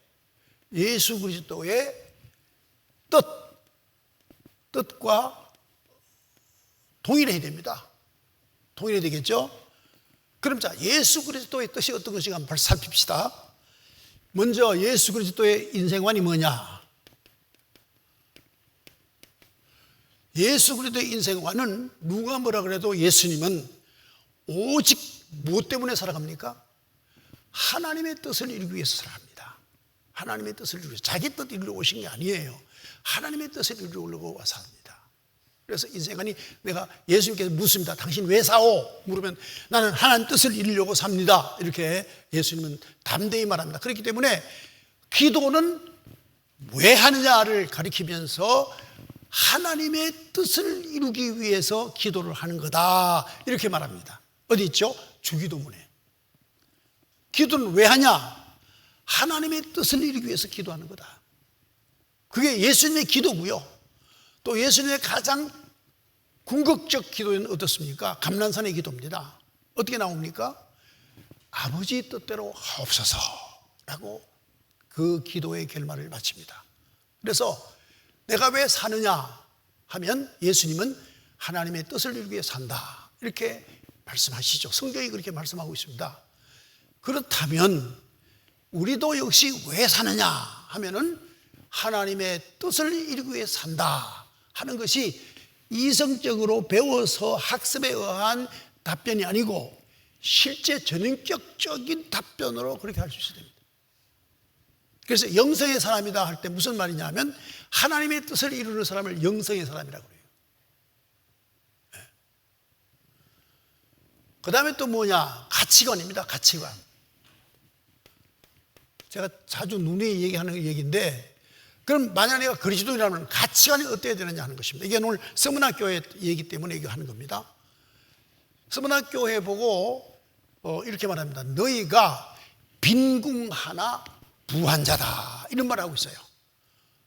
뜻과 동일해야 됩니다. 동일해야 되겠죠? 그럼 자, 예수 그리스도의 뜻이 어떤 것인가 한번 살핍시다. 먼저 예수 그리스도의 인생관이 뭐냐? 예수 그리스도의 인생관은 누가 뭐라 그래도 예수님은 오직 무엇 때문에 살아갑니까? 하나님의 뜻을 이루기 위해서 살아갑니다. 하나님의 뜻을 이루기 위해서 자기 뜻 이루려고 오신 게 아니에요. 하나님의 뜻을 이루려고 와서 삽니다. 그래서 인생관이 내가 예수님께서 묻습니다. 당신 왜 사오? 물으면 나는 하나님 뜻을 이루려고 삽니다. 이렇게 예수님은 담대히 말합니다. 그렇기 때문에 기도는 왜 하느냐를 가리키면서 하나님의 뜻을 이루기 위해서 기도를 하는 거다 이렇게 말합니다. 어디 있죠? 주기도문에. 기도는 왜 하냐? 하나님의 뜻을 이루기 위해서 기도하는 거다. 그게 예수님의 기도고요. 또 예수님의 가장 궁극적 기도는 어떻습니까? 감난산의 기도입니다. 어떻게 나옵니까? 아버지 뜻대로 하옵소서라고 그 기도의 결말을 마칩니다. 그래서 내가 왜 사느냐 하면 예수님은 하나님의 뜻을 이루기 위해 산다, 이렇게 말씀하시죠. 성경이 그렇게 말씀하고 있습니다. 그렇다면 우리도 역시 왜 사느냐 하면은 하나님의 뜻을 이루기 위해 산다 하는 것이 이성적으로 배워서 학습에 의한 답변이 아니고 실제 전인격적인 답변으로 그렇게 할 수 있어야 됩니다. 그래서 영성의 사람이다 할 때 무슨 말이냐 하면 하나님의 뜻을 이루는 사람을 영성의 사람이라고 그래요. 그 다음에 또 뭐냐? 가치관입니다. 가치관. 제가 자주 눈에 얘기하는 얘기인데, 그럼 만약 내가 그리스도인이라면 가치관이 어때야 되느냐 하는 것입니다. 이게 오늘 서문학교회 얘기 때문에 얘기하는 겁니다. 서문학교회 보고 이렇게 말합니다. 너희가 빈궁하나 부한자다, 이런 말을 하고 있어요.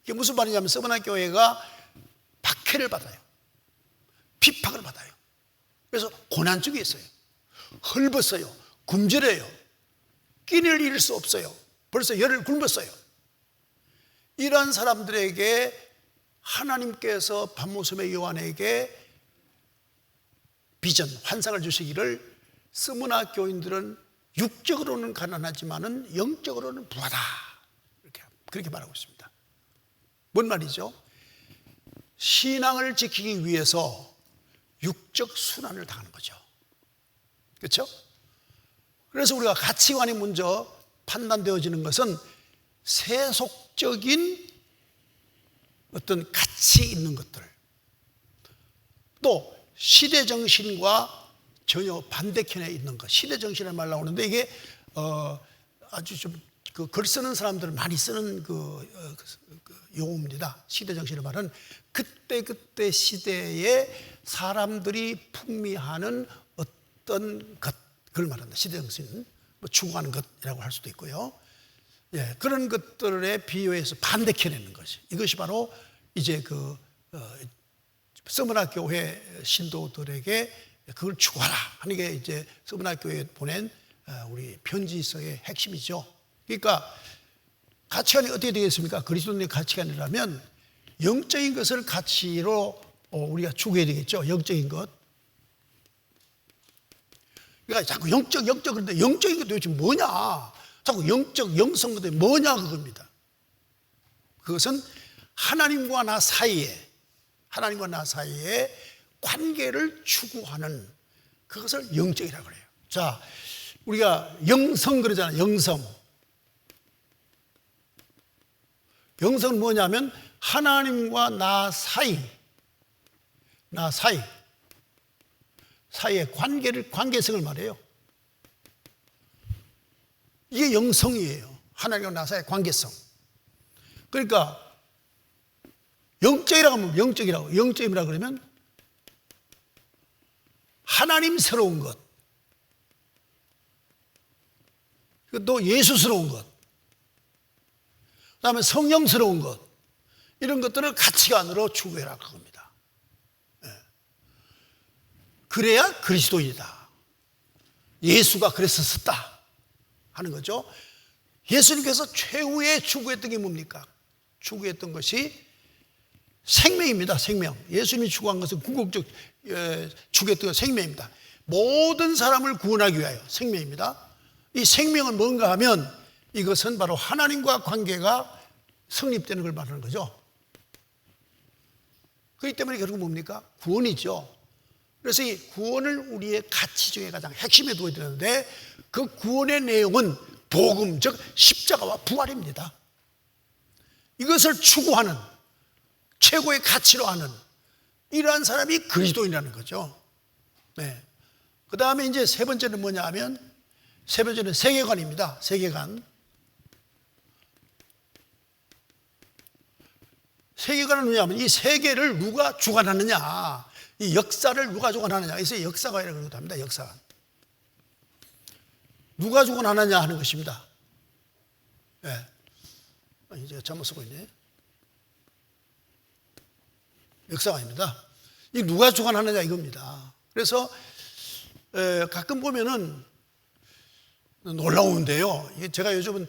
이게 무슨 말이냐면 서문학교회가 박해를 받아요. 핍박을 받아요. 그래서 고난 중에 있어요. 헐벗어요. 굶주려요. 끼니를 잃을 수 없어요. 벌써 열을 굶었어요. 이러한 사람들에게 하나님께서 밤모섬의 요한에게 비전, 환상을 주시기를 서문학 교인들은 육적으로는 가난하지만은 영적으로는 부하다, 그렇게 말하고 있습니다. 뭔 말이죠? 신앙을 지키기 위해서 육적 순환을 당하는 거죠. 그렇죠? 그래서 우리가 가치관이 먼저 판단되어지는 것은 세속적인 어떤 가치 있는 것들, 또 시대정신과 전혀 반대편에 있는 것. 시대정신이라는 말 나오는데 이게 아주 좀 글 쓰는 사람들은 많이 쓰는 용어입니다. 시대정신의 말은 그때 시대에 사람들이 풍미하는 어떤 것, 그걸 말합니다. 시대정신은 뭐 추구하는 것이라고 할 수도 있고요. 예, 그런 것들에 비유해서 반대편에 있는 것이, 이것이 바로 이제 서문학 교회 신도들에게 그걸 추구하라 하는 게 이제 서문학 교회에 보낸 우리 편지서의 핵심이죠. 그러니까 가치관이 어떻게 되겠습니까? 그리스도인의 가치관이라면 영적인 것을 가치로 우리가 추구해야 되겠죠. 영적인 것. 그러니까 자꾸 영적 그런데 영적인 것 도대체 뭐냐? 자꾸 영적 영성 것도 뭐냐 그겁니다. 그것은 하나님과 나 사이에 관계를 추구하는 그것을 영적이라고 그래요. 자, 우리가 영성 그러잖아요. 영성은 뭐냐면 하나님과 나 사이의 관계성을 말해요. 이게 영성이에요. 하나님과 나 사이의 관계성. 그러니까 영적이라고 하면 영적이라고 그러면 하나님스러운 것, 또 예수스러운 것, 그 다음에 성령스러운 것, 이런 것들을 가치관으로 추구해라 그겁니다. 그래야 그리스도인이다. 예수가 그랬었다 하는 거죠. 예수님께서 최후에 추구했던 게 뭡니까? 추구했던 것이 생명입니다. 생명. 예수님이 추구한 것은 궁극적 추구했던 생명입니다. 모든 사람을 구원하기 위하여 생명입니다. 이 생명은 뭔가 하면 이것은 바로 하나님과 관계가 성립되는 걸 말하는 거죠. 그렇기 때문에 결국 뭡니까? 구원이죠. 그래서 이 구원을 우리의 가치 중에 가장 핵심에 두어야 되는데 그 구원의 내용은 복음, 즉 십자가와 부활입니다. 이것을 추구하는, 최고의 가치로 하는 이러한 사람이 그리스도인이라는 거죠. 네. 그 다음에 이제 세 번째는 뭐냐 하면, 세 번째는 세계관입니다. 세계관은 뭐냐면 이 세계를 누가 주관하느냐, 이 역사를 누가 주관하느냐, 그래서 역사관이라고 합니다. 역사관. 누가 주관하느냐 하는 것입니다. 네. 이제 잘못 쓰고 있네. 역사관입니다. 이 누가 주관하느냐 이겁니다. 그래서 가끔 보면은 놀라운데요. 제가 요즘은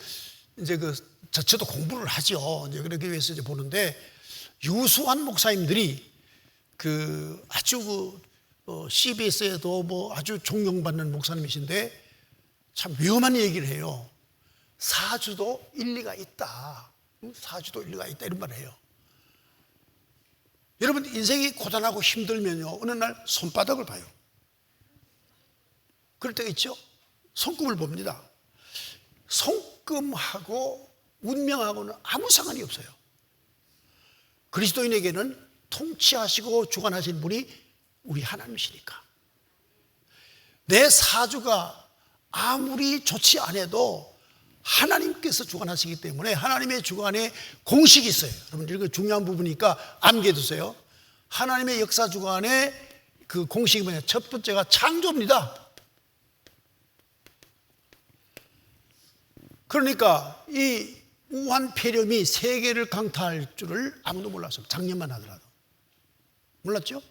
이제 저도 공부를 하죠. 이제 그러기 위해서 이제 보는데 유수한 목사님들이 아주 CBS에도 뭐 아주 존경받는 목사님이신데 참 위험한 얘기를 해요. 사주도 일리가 있다. 사주도 일리가 있다 이런 말을 해요. 여러분 인생이 고단하고 힘들면요 어느 날 손바닥을 봐요. 그럴 때가 있죠. 손금을 봅니다. 손금하고 운명하고는 아무 상관이 없어요. 그리스도인에게는 통치하시고 주관하신 분이 우리 하나님이시니까. 내 사주가 아무리 좋지 않아도 하나님께서 주관하시기 때문에 하나님의 주관에 공식이 있어요. 여러분 이거 중요한 부분이니까 암기해두세요. 하나님의 역사 주관에 그 공식이 뭐냐? 첫 번째가 창조입니다. 그러니까 이 우한 폐렴이 세계를 강타할 줄을 아무도 몰랐어요. 작년만 하더라도. 몰랐죠?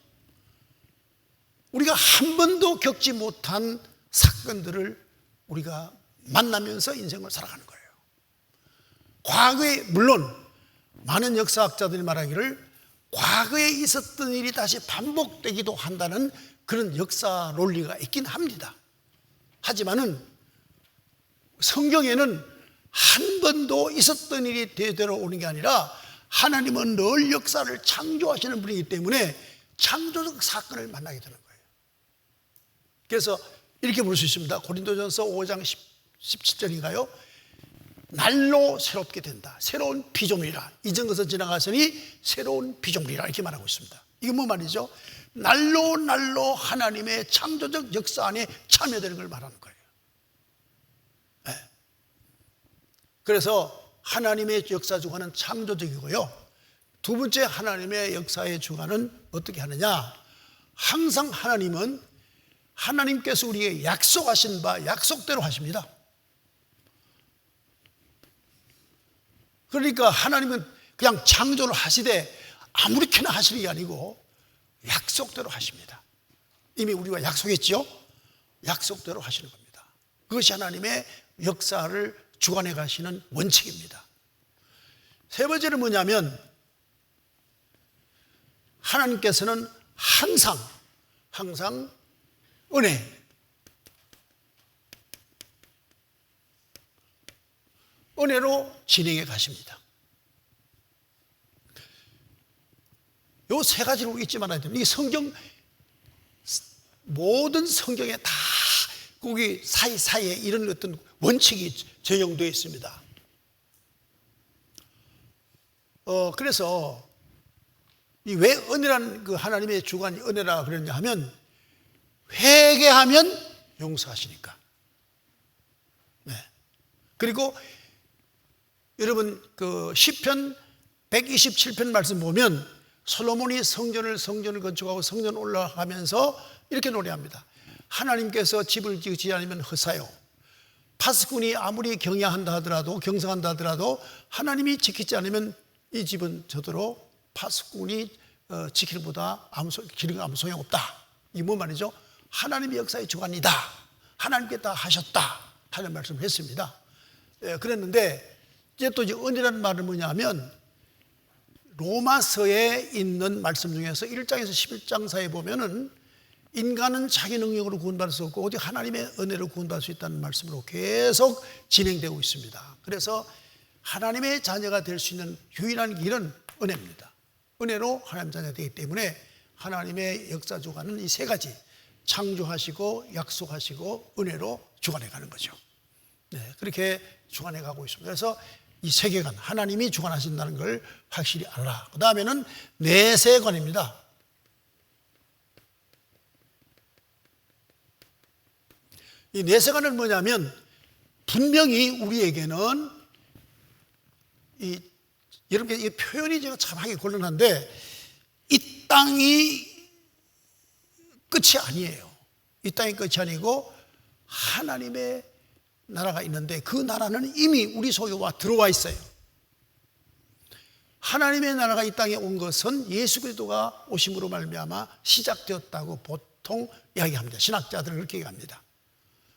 우리가 한 번도 겪지 못한 사건들을 우리가 만나면서 인생을 살아가는 거예요. 과거에 물론 많은 역사학자들이 말하기를 과거에 있었던 일이 다시 반복되기도 한다는 그런 역사 논리가 있긴 합니다. 하지만은 성경에는 한 번도 있었던 일이 대대로 오는 게 아니라 하나님은 늘 역사를 창조하시는 분이기 때문에 창조적 사건을 만나게 되는 거예요. 그래서 이렇게 볼 수 있습니다. 고린도전서 5장 17절인가요? 날로 새롭게 된다. 새로운 피조물이라. 이전 것은 지나갔으니 새로운 피조물이라 이렇게 말하고 있습니다. 이게 뭐 말이죠? 날로 하나님의 창조적 역사 안에 참여되는 걸 말하는 거예요. 네. 그래서 하나님의 역사 주관은 창조적이고요. 두 번째 하나님의 역사의 주관은 어떻게 하느냐? 항상 하나님은 하나님께서 우리에게 약속하신 바 약속대로 하십니다. 그러니까 하나님은 그냥 창조를 하시되 아무렇게나 하시는 게 아니고 약속대로 하십니다. 이미 우리와 약속했죠? 약속대로 하시는 겁니다. 그것이 하나님의 역사를 주관해 가시는 원칙입니다. 세 번째는 뭐냐면 하나님께서는 항상 은혜로 진행해 가십니다. 요 세 가지를 우리 잊지 말아야 됩니다. 이게 모든 성경에 다 거기 사이사이에 이런 어떤 원칙이 적용되어 있습니다. 그래서 왜 은혜란 그 하나님의 주관이 은혜라 그랬냐 하면 회개하면 용서하시니까. 네. 그리고 여러분 그 시편 127편 말씀 보면 솔로몬이 성전을 건축하고 성전 올라가면서 이렇게 노래합니다. 하나님께서 집을 지지 않으면 헛사요. 파수꾼이 아무리 경성한다 하더라도 하나님이 지키지 않으면 이 집은 저대로 파수꾼이 지키는 보다 기르는 아무 소용없다. 이게 뭐 말이죠? 하나님의 역사의 주관이다. 하나님께 다 하셨다 하는 말씀을 했습니다. 그랬는데 이제 또 은혜라는 말은 뭐냐면 로마서에 있는 말씀 중에서 1장에서 11장 사이에 보면은 인간은 자기 능력으로 구원받을 수 없고 오직 하나님의 은혜로 구원받을 수 있다는 말씀으로 계속 진행되고 있습니다. 그래서 하나님의 자녀가 될 수 있는 유일한 길은 은혜입니다. 은혜로 하나님 자녀가 되기 때문에 하나님의 역사 주관은 이 세 가지 창조하시고 약속하시고 은혜로 주관해 가는 거죠. 네, 그렇게 주관해 가고 있습니다. 그래서 이 세계관 하나님이 주관하신다는 걸 확실히 알아라. 그 다음에는 내세관입니다. 이 내세관은 뭐냐면 분명히 우리에게는 여러분 이 표현이 제가 참 하기 곤란한데 이 땅이 끝이 아니에요. 이 땅이 끝이 아니고 하나님의 나라가 있는데 그 나라는 이미 우리 속에 들어와 있어요. 하나님의 나라가 이 땅에 온 것은 예수 그리스도가 오심으로 말미암아 시작되었다고 보통 이야기합니다. 신학자들은 그렇게 얘기합니다.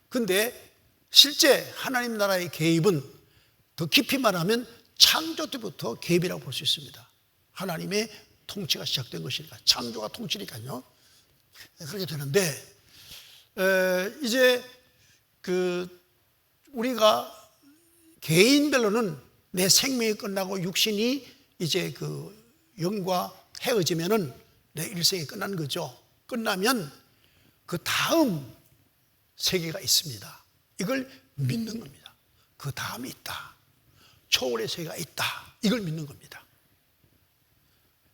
그런데 실제 하나님 나라의 개입은 더 깊이 말하면 창조 때부터 개입이라고 볼 수 있습니다. 하나님의 통치가 시작된 것이니까, 창조가 통치니까요. 그렇게 되는데, 이제 우리가 개인별로는 내 생명이 끝나고 육신이 이제 영과 헤어지면은 내 일생이 끝난 거죠. 끝나면 그 다음 세계가 있습니다. 이걸 믿는 겁니다. 그 다음이 있다. 초월의 세계가 있다. 이걸 믿는 겁니다.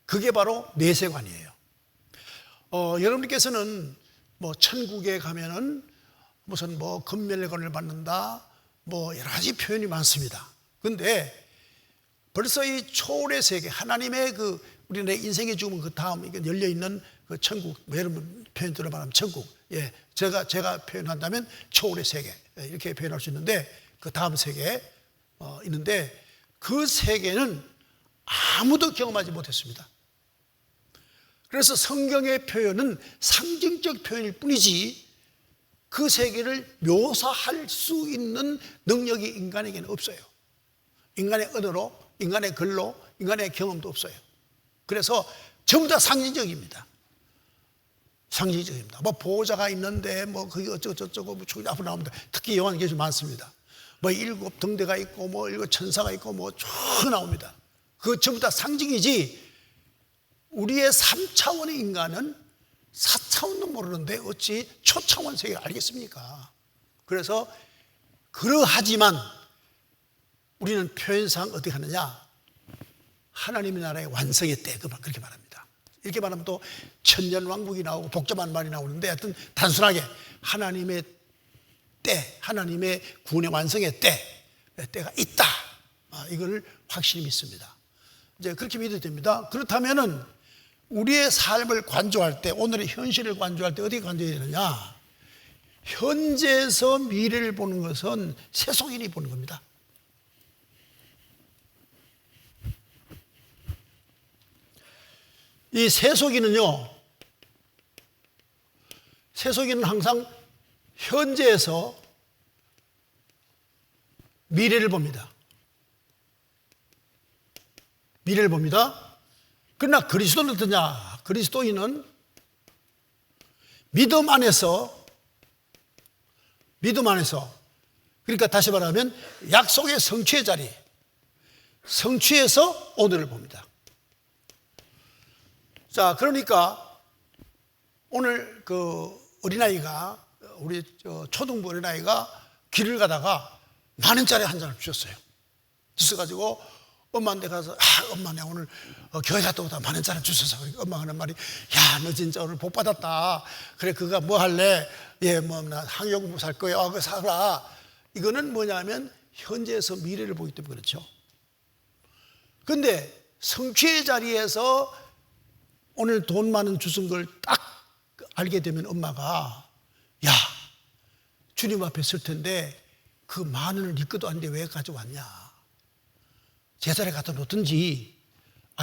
그게 바로 내세관이에요. 여러분께서는 뭐 천국에 가면은 무슨 뭐 금멸관을 받는다, 뭐 여러 가지 표현이 많습니다. 근데 벌써 이 초월의 세계, 하나님의 우리 내 인생의 죽음은 그 다음 이게 열려 있는 그 천국, 뭐 여러분 표현대로 말하면 천국, 예, 제가 표현한다면 초월의 세계, 이렇게 표현할 수 있는데, 그 다음 세계 있는데, 그 세계는 아무도 경험하지 못했습니다. 그래서 성경의 표현은 상징적 표현일 뿐이지 그 세계를 묘사할 수 있는 능력이 인간에게는 없어요. 인간의 언어로, 인간의 글로, 인간의 경험도 없어요. 그래서 전부 다 상징적입니다. 상징적입니다. 뭐 보호자가 있는데 뭐 그게 어쩌고 뭐 앞으로 나옵니다. 특히 요한계시록 많습니다. 뭐 7 등대가 있고 뭐 7 천사가 있고 뭐 쭉 나옵니다. 그거 전부 다 상징이지, 우리의 3차원의 인간은 4차원도 모르는데 어찌 초차원 세계를 알겠습니까? 그래서 그러하지만 우리는 표현상 어떻게 하느냐, 하나님의 나라의 완성의 때, 그렇게 말합니다. 이렇게 말하면 또 천년왕국이 나오고 복잡한 말이 나오는데, 하여튼 단순하게 하나님의 때, 하나님의 구원의 완성의 때가 있다, 이걸 확실히 믿습니다. 이제 그렇게 믿어야 됩니다. 그렇다면은 우리의 삶을 관조할 때, 오늘의 현실을 관조할 때 어떻게 관조해야 되느냐, 현재에서 미래를 보는 것은 세속인이 보는 겁니다. 이 세속인은요, 세속인은 항상 현재에서 미래를 봅니다. 미래를 봅니다. 그러나 그리스도는 어떠냐? 그리스도인은 믿음 안에서, 그러니까 다시 말하면 약속의 성취의 자리, 성취에서 오늘을 봅니다. 자, 그러니까 오늘 어린아이가, 우리 초등부 어린아이가 길을 가다가 10,000원짜리 한 잔을 주셨어요. 주셔가지고 엄마한테 가서, 엄마 내가 오늘 교회 갔다 오다 10,000원짜리 주셔서. 그러니까 엄마가 하는 말이, 야, 너 진짜 오늘 복 받았다. 그래, 그거 뭐 할래? 예, 뭐 나 학용부 살 거야. 그거 사라. 이거는 뭐냐면 현재에서 미래를 보기 때문에 그렇죠. 근데 성취의 자리에서 오늘 돈 많은 주신 걸 딱 알게 되면 엄마가, 야, 주님 앞에 설 텐데 그 10,000원을 네 것도 아닌데 왜 가져왔냐? 제자리에 갖다 놓든지,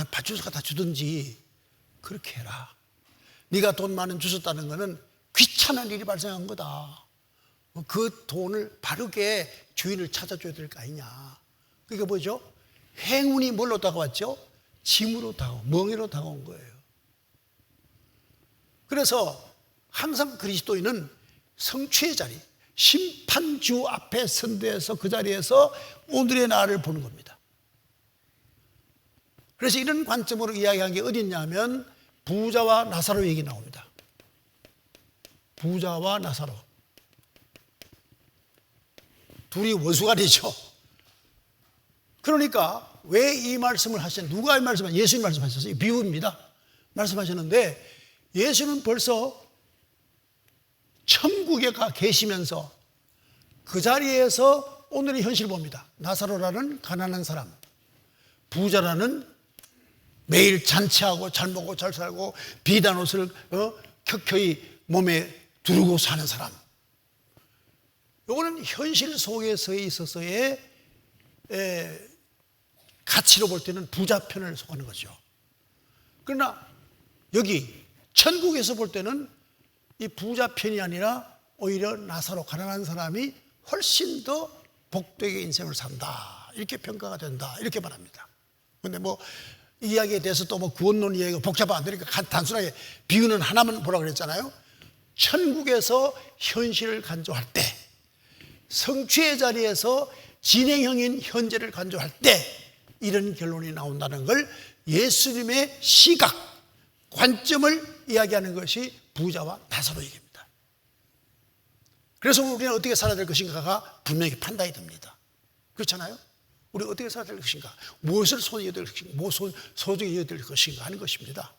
밭주소 갖다 주든지 그렇게 해라. 네가 돈 많은 주셨다는 것은 귀찮은 일이 발생한 거다. 그 돈을 바르게 주인을 찾아줘야 될 거 아니냐. 그게 뭐죠? 행운이 뭘로 다가왔죠? 짐으로 다가온, 멍에로 다가온 거예요. 그래서 항상 그리스도인은 성취의 자리, 심판주 앞에 선대해서 그 자리에서 오늘의 나를 보는 겁니다. 그래서 이런 관점으로 이야기한 게 어디 있냐면 부자와 나사로 얘기 나옵니다. 부자와 나사로 둘이 원수간이죠. 그러니까 왜 이 말씀을 하셨냐? 누가 이 말씀을 하셨냐? 예수님 말씀하셨어요. 비유입니다. 말씀하셨는데 예수는 벌써 천국에 가 계시면서 그 자리에서 오늘의 현실을 봅니다. 나사로라는 가난한 사람, 부자라는 매일 잔치하고 잘 먹고 잘 살고 비단 옷을 켜켜이 몸에 두르고 사는 사람. 이거는 현실 속에서 있어서의 가치로 볼 때는 부자 편을 속하는 거죠. 그러나 여기 천국에서 볼 때는 이 부자 편이 아니라 오히려 나사로 가난한 사람이 훨씬 더 복되게 인생을 산다, 이렇게 평가가 된다, 이렇게 말합니다. 그런데 뭐 이야기에 대해서 또 뭐 구원론 이야기가 복잡하면 안 되니까 단순하게 비유는 하나만 보라고 그랬잖아요. 천국에서 현실을 간주할 때, 성취의 자리에서 진행형인 현재를 간주할 때 이런 결론이 나온다는 걸 예수님의 시각, 관점을 이야기하는 것이 부자와 나사로 얘기입니다. 그래서 우리는 어떻게 살아야 될 것인가가 분명히 판단이 됩니다. 그렇잖아요? 우리 어떻게 살아야 될 것인가, 무엇을 소중히 여길 것인가, 무엇을 소중히 여길 것인가 하는 것입니다.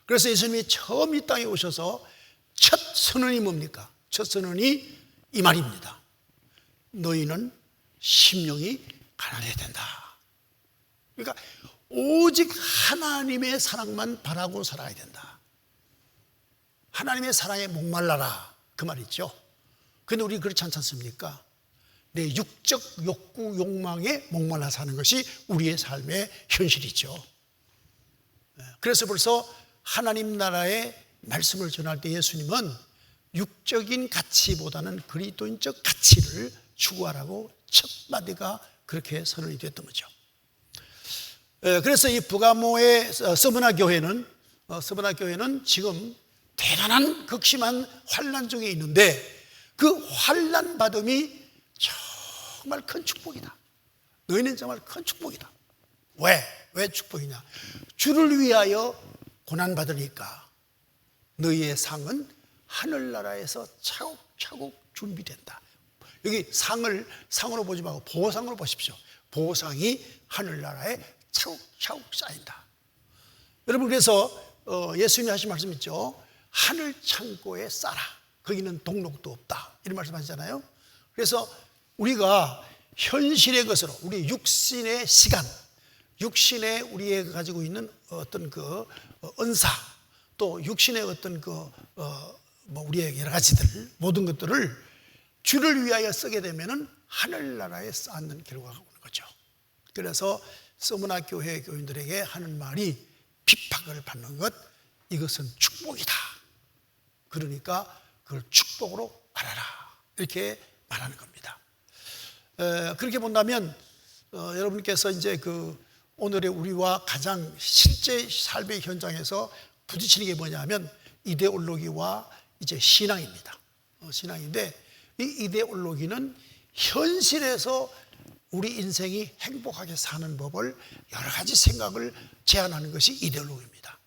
그래서 예수님이 처음 이 땅에 오셔서 첫 선언이 뭡니까? 첫 선언이 이 말입니다. 너희는 심령이 가난해야 된다. 그러니까 오직 하나님의 사랑만 바라고 살아야 된다. 하나님의 사랑에 목말라라, 그 말이죠. 그런데 우리 그렇지 않지 않습니까? 내 육적 욕구, 욕망에 목말라 사는 것이 우리의 삶의 현실이죠. 그래서 벌써 하나님 나라의 말씀을 전할 때 예수님은 육적인 가치보다는 그리스도인적 가치를 추구하라고 첫 마디가 그렇게 선언이 됐던 거죠. 그래서 이 부가모의 서머나 교회는 지금 대단한 극심한 환난 중에 있는데, 그 환난 받음이 정말 큰 축복이다. 너희는 정말 큰 축복이다. 왜 축복이냐? 주를 위하여 고난 받으니까 너희의 상은 하늘나라에서 차곡차곡 준비된다. 여기 상으로 보지 말고 보상으로 보십시오. 보상이 하늘나라에 차곡차곡 쌓인다. 여러분, 그래서 예수님이 하신 말씀 있죠. 하늘 창고에 쌓아, 거기는 동록도 없다, 이런 말씀 하시잖아요. 그래서 우리가 현실의 것으로 우리 육신의 시간, 육신의 우리가 가지고 있는 어떤 그 은사, 또 육신의 어떤 우리의 여러 가지들, 모든 것들을 주를 위하여 쓰게 되면은 하늘나라에 쌓는 결과가 오는 거죠. 그래서 서머나 교회 교인들에게 하는 말이 핍박을 받는 것, 이것은 축복이다. 그러니까 그걸 축복으로 알아라, 이렇게 말하는 겁니다. 그렇게 본다면 여러분께서 이제 오늘의 우리와 가장 실제 삶의 현장에서 부딪히는 게 뭐냐면 이데올로기와 이제 신앙입니다. 신앙인데 이 이데올로기는 현실에서 우리 인생이 행복하게 사는 법을 여러 가지 생각을 제안하는 것이 이데올로기입니다.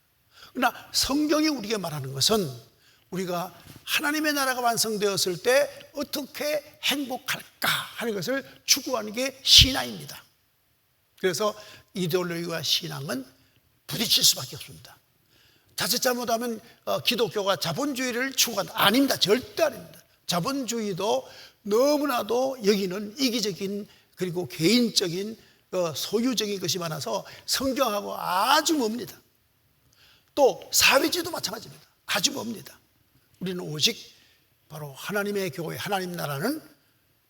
그러나 성경이 우리에게 말하는 것은 우리가 하나님의 나라가 완성되었을 때 어떻게 행복할까 하는 것을 추구하는 게 신앙입니다. 그래서 이데올로기와 신앙은 부딪힐 수밖에 없습니다. 자칫 잘못하면 기독교가 자본주의를 추구한다. 아닙니다. 절대 아닙니다. 자본주의도 너무나도 여기는 이기적인, 그리고 개인적인 소유적인 것이 많아서 성경하고 아주 멉니다. 또 사회주의도 마찬가지입니다. 아주 멉니다. 우리는 오직 바로 하나님의 교회, 하나님 나라는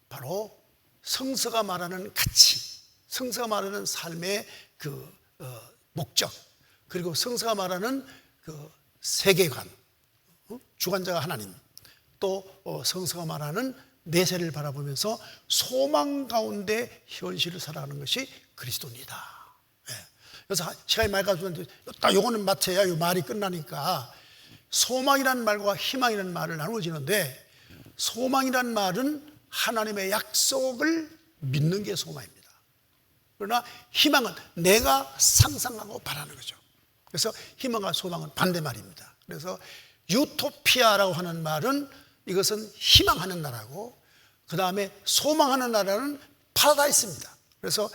바로 성서가 말하는 가치, 성서가 말하는 삶의 목적, 그리고 성서가 말하는 세계관, 주관자가 하나님, 또 성서가 말하는 내세를 바라보면서 소망 가운데 현실을 살아가는 것이 그리스도입니다. 그래서 시간이 많이 가지고 딱 요거는 마쳐야 이 말이 끝나니까 소망이라는 말과 희망이라는 말을 나누어지는데, 소망이라는 말은 하나님의 약속을 믿는 게 소망입니다. 그러나 희망은 내가 상상하고 바라는 거죠. 그래서 희망과 소망은 반대말입니다. 그래서 유토피아라고 하는 말은 이것은 희망하는 나라고, 그 다음에 소망하는 나라는 파라다이스입니다. 그래서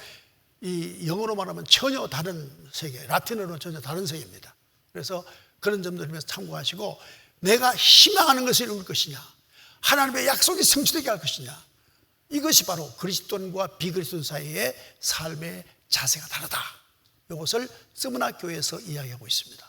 이 영어로 말하면 전혀 다른 세계, 라틴어로는 전혀 다른 세계입니다. 그래서 그런 점들을 참고하시고, 내가 희망하는 것을 이룰 것이냐, 하나님의 약속이 성취되게 할 것이냐, 이것이 바로 그리스도인과 비그리스도인 사이의 삶의 자세가 다르다. 이것을 서머나 교회에서 이야기하고 있습니다.